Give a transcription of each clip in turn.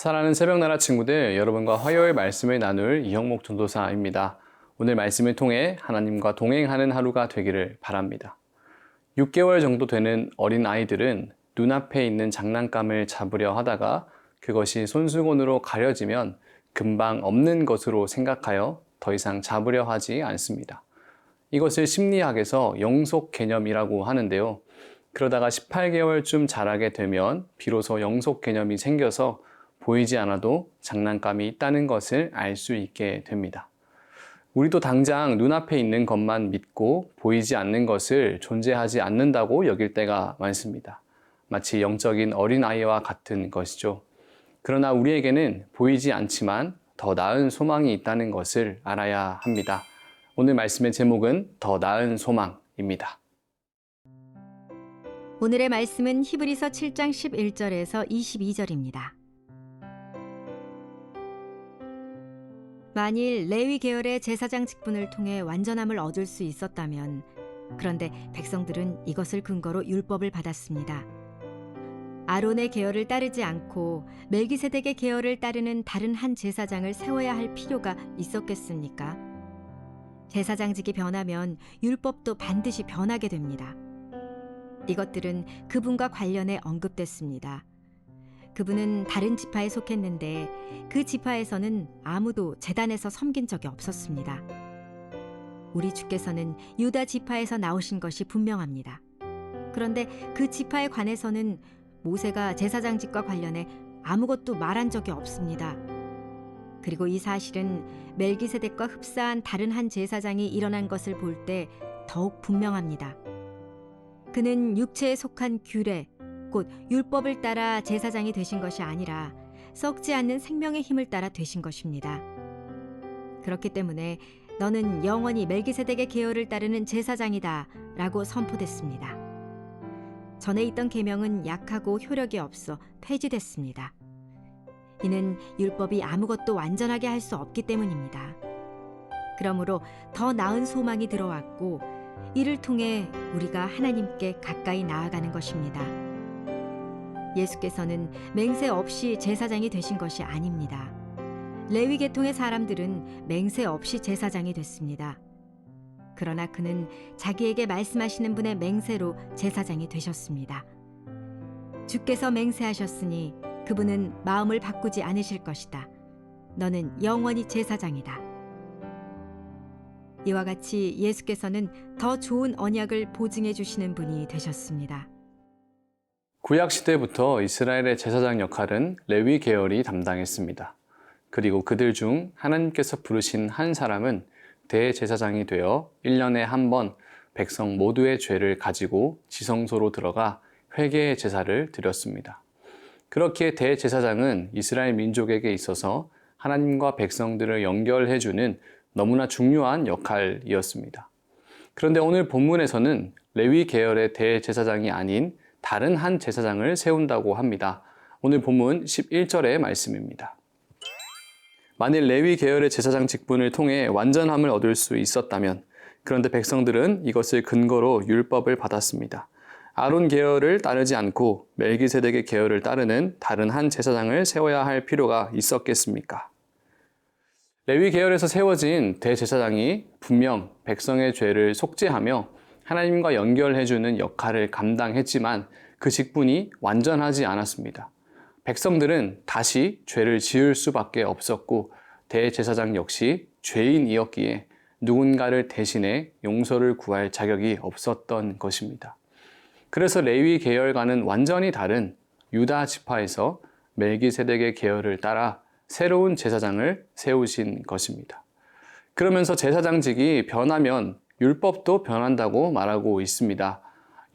사랑하는 새벽나라 친구들, 여러분과 화요일 말씀을 나눌 이형목 전도사입니다. 오늘 말씀을 통해 하나님과 동행하는 하루가 되기를 바랍니다. 6개월 정도 되는 어린 아이들은 눈앞에 있는 장난감을 잡으려 하다가 그것이 손수건으로 가려지면 금방 없는 것으로 생각하여 더 이상 잡으려 하지 않습니다. 이것을 심리학에서 영속 개념이라고 하는데요. 그러다가 18개월쯤 자라게 되면 비로소 영속 개념이 생겨서 보이지 않아도 장난감이 있다는 것을 알 수 있게 됩니다. 우리도 당장 눈앞에 있는 것만 믿고 보이지 않는 것을 존재하지 않는다고 여길 때가 많습니다. 마치 영적인 어린아이와 같은 것이죠. 그러나 우리에게는 보이지 않지만 더 나은 소망이 있다는 것을 알아야 합니다. 오늘 말씀의 제목은 더 나은 소망입니다. 오늘의 말씀은 히브리서 7장 11절에서 22절입니다. 만일 레위 계열의 제사장 직분을 통해 완전함을 얻을 수 있었다면, 그런데 백성들은 이것을 근거로 율법을 받았습니다. 아론의 계열을 따르지 않고 멜기세덱의 계열을 따르는 다른 한 제사장을 세워야 할 필요가 있었겠습니까? 제사장직이 변하면 율법도 반드시 변하게 됩니다. 이것들은 그분과 관련해 언급됐습니다. 그분은 다른 지파에 속했는데 그 지파에서는 아무도 제단에서 섬긴 적이 없었습니다. 우리 주께서는 유다 지파에서 나오신 것이 분명합니다. 그런데 그 지파에 관해서는 모세가 제사장직과 관련해 아무것도 말한 적이 없습니다. 그리고 이 사실은 멜기세덱과 흡사한 다른 한 제사장이 일어난 것을 볼 때 더욱 분명합니다. 그는 육체에 속한 규례, 곧 율법을 따라 제사장이 되신 것이 아니라 썩지 않는 생명의 힘을 따라 되신 것입니다. 그렇기 때문에 너는 영원히 멜기세덱의 계열을 따르는 제사장이다 라고 선포됐습니다. 전에 있던 계명은 약하고 효력이 없어 폐지됐습니다. 이는 율법이 아무것도 완전하게 할 수 없기 때문입니다. 그러므로 더 나은 소망이 들어왔고 이를 통해 우리가 하나님께 가까이 나아가는 것입니다. 예수께서는 맹세 없이 제사장이 되신 것이 아닙니다. 레위 계통의 사람들은 맹세 없이 제사장이 됐습니다. 그러나 그는 자기에게 말씀하시는 분의 맹세로 제사장이 되셨습니다. 주께서 맹세하셨으니 그분은 마음을 바꾸지 않으실 것이다. 너는 영원히 제사장이다. 이와 같이 예수께서는 더 좋은 언약을 보증해 주시는 분이 되셨습니다. 구약시대부터 이스라엘의 제사장 역할은 레위 계열이 담당했습니다. 그리고 그들 중 하나님께서 부르신 한 사람은 대제사장이 되어 1년에 한 번 백성 모두의 죄를 가지고 지성소로 들어가 회개의 제사를 드렸습니다. 그렇기에 대제사장은 이스라엘 민족에게 있어서 하나님과 백성들을 연결해주는 너무나 중요한 역할이었습니다. 그런데 오늘 본문에서는 레위 계열의 대제사장이 아닌 다른 한 제사장을 세운다고 합니다. 오늘 본문 11절의 말씀입니다. 만일 레위 계열의 제사장 직분을 통해 완전함을 얻을 수 있었다면, 그런데 백성들은 이것을 근거로 율법을 받았습니다. 아론 계열을 따르지 않고 멜기세덱의 계열을 따르는 다른 한 제사장을 세워야 할 필요가 있었겠습니까? 레위 계열에서 세워진 대제사장이 분명 백성의 죄를 속죄하며 하나님과 연결해주는 역할을 감당했지만 그 직분이 완전하지 않았습니다. 백성들은 다시 죄를 지을 수밖에 없었고 대제사장 역시 죄인이었기에 누군가를 대신해 용서를 구할 자격이 없었던 것입니다. 그래서 레위 계열과는 완전히 다른 유다 지파에서 멜기세덱의 계열을 따라 새로운 제사장을 세우신 것입니다. 그러면서 제사장직이 변하면 율법도 변한다고 말하고 있습니다.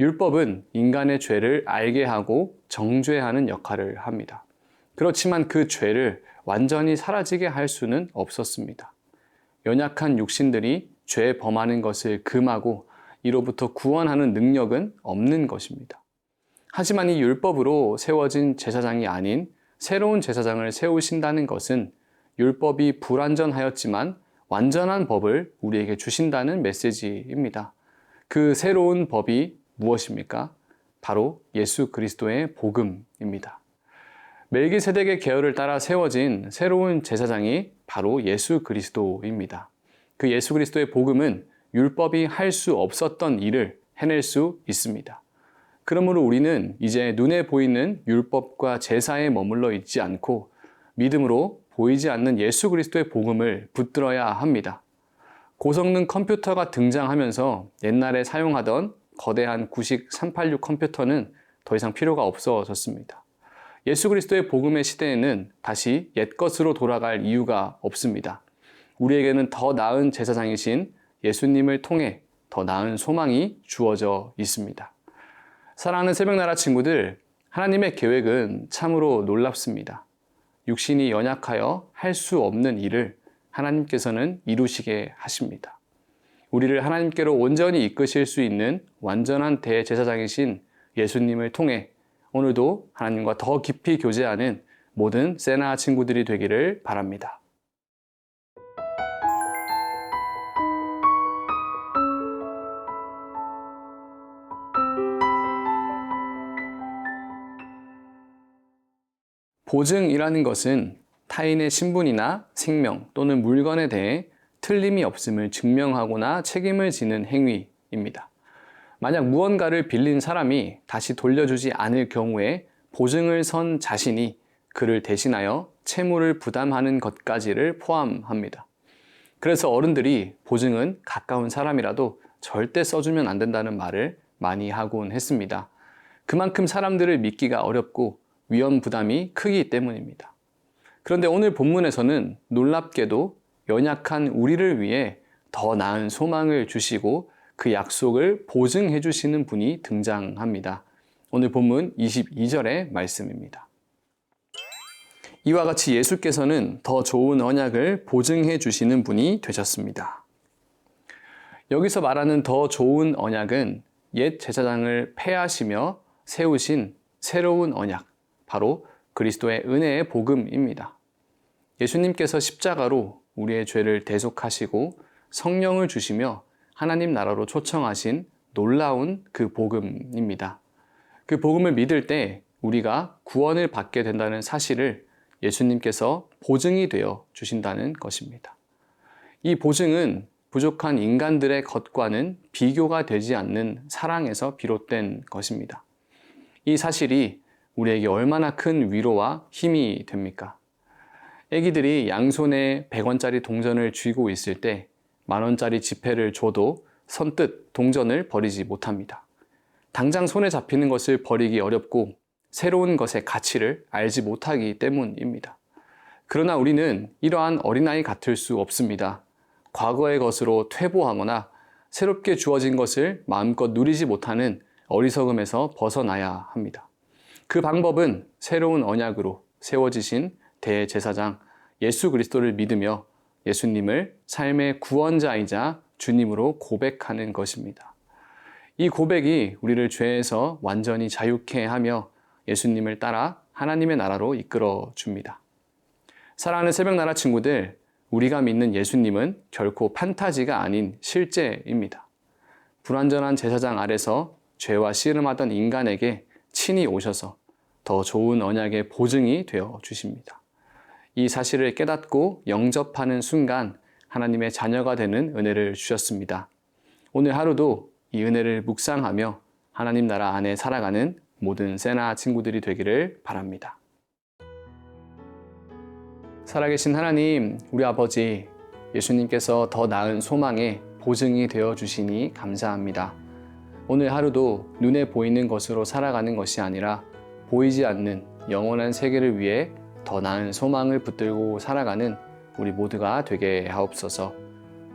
율법은 인간의 죄를 알게 하고 정죄하는 역할을 합니다. 그렇지만 그 죄를 완전히 사라지게 할 수는 없었습니다. 연약한 육신들이 죄 범하는 것을 금하고 이로부터 구원하는 능력은 없는 것입니다. 하지만 이 율법으로 세워진 제사장이 아닌 새로운 제사장을 세우신다는 것은 율법이 불완전하였지만 완전한 법을 우리에게 주신다는 메시지입니다. 그 새로운 법이 무엇입니까? 바로 예수 그리스도의 복음입니다. 멜기세덱의 계열을 따라 세워진 새로운 제사장이 바로 예수 그리스도입니다. 그 예수 그리스도의 복음은 율법이 할 수 없었던 일을 해낼 수 있습니다. 그러므로 우리는 이제 눈에 보이는 율법과 제사에 머물러 있지 않고 믿음으로 보이지 않는 예수 그리스도의 복음을 붙들어야 합니다. 고성능 컴퓨터가 등장하면서 옛날에 사용하던 거대한 구식 386 컴퓨터는 더 이상 필요가 없어졌습니다. 예수 그리스도의 복음의 시대에는 다시 옛것으로 돌아갈 이유가 없습니다. 우리에게는 더 나은 제사장이신 예수님을 통해 더 나은 소망이 주어져 있습니다. 사랑하는 새벽나라 친구들, 하나님의 계획은 참으로 놀랍습니다. 육신이 연약하여 할 수 없는 일을 하나님께서는 이루시게 하십니다. 우리를 하나님께로 온전히 이끄실 수 있는 완전한 대제사장이신 예수님을 통해 오늘도 하나님과 더 깊이 교제하는 모든 세나 친구들이 되기를 바랍니다. 보증이라는 것은 타인의 신분이나 생명 또는 물건에 대해 틀림이 없음을 증명하거나 책임을 지는 행위입니다. 만약 무언가를 빌린 사람이 다시 돌려주지 않을 경우에 보증을 선 자신이 그를 대신하여 채무를 부담하는 것까지를 포함합니다. 그래서 어른들이 보증은 가까운 사람이라도 절대 써주면 안 된다는 말을 많이 하곤 했습니다. 그만큼 사람들을 믿기가 어렵고 위험 부담이 크기 때문입니다. 그런데 오늘 본문에서는 놀랍게도 연약한 우리를 위해 더 나은 소망을 주시고 그 약속을 보증해 주시는 분이 등장합니다. 오늘 본문 22절의 말씀입니다. 이와 같이 예수께서는 더 좋은 언약을 보증해 주시는 분이 되셨습니다. 여기서 말하는 더 좋은 언약은 옛 제사장을 폐하시며 세우신 새로운 언약, 바로 그리스도의 은혜의 복음입니다. 예수님께서 십자가로 우리의 죄를 대속하시고 성령을 주시며 하나님 나라로 초청하신 놀라운 그 복음입니다. 그 복음을 믿을 때 우리가 구원을 받게 된다는 사실을 예수님께서 보증이 되어 주신다는 것입니다. 이 보증은 부족한 인간들의 것과는 비교가 되지 않는 사랑에서 비롯된 것입니다. 이 사실이 우리에게 얼마나 큰 위로와 힘이 됩니까? 애기들이 양손에 100원짜리 동전을 쥐고 있을 때 10,000원짜리 지폐를 줘도 선뜻 동전을 버리지 못합니다. 당장 손에 잡히는 것을 버리기 어렵고 새로운 것의 가치를 알지 못하기 때문입니다. 그러나 우리는 이러한 어린아이 같을 수 없습니다. 과거의 것으로 퇴보하거나 새롭게 주어진 것을 마음껏 누리지 못하는 어리석음에서 벗어나야 합니다. 그 방법은 새로운 언약으로 세워지신 대제사장 예수 그리스도를 믿으며 예수님을 삶의 구원자이자 주님으로 고백하는 것입니다. 이 고백이 우리를 죄에서 완전히 자유케 하며 예수님을 따라 하나님의 나라로 이끌어 줍니다. 사랑하는 새벽나라 친구들, 우리가 믿는 예수님은 결코 판타지가 아닌 실제입니다. 불완전한 제사장 아래서 죄와 씨름하던 인간에게 친히 오셔서 더 좋은 언약의 보증이 되어 주십니다. 이 사실을 깨닫고 영접하는 순간 하나님의 자녀가 되는 은혜를 주셨습니다. 오늘 하루도 이 은혜를 묵상하며 하나님 나라 안에 살아가는 모든 세나 친구들이 되기를 바랍니다. 살아계신 하나님, 우리 아버지, 예수님께서 더 나은 소망의 보증이 되어 주시니 감사합니다. 오늘 하루도 눈에 보이는 것으로 살아가는 것이 아니라 보이지 않는 영원한 세계를 위해 더 나은 소망을 붙들고 살아가는 우리 모두가 되게 하옵소서.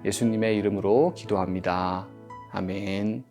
예수님의 이름으로 기도합니다. 아멘.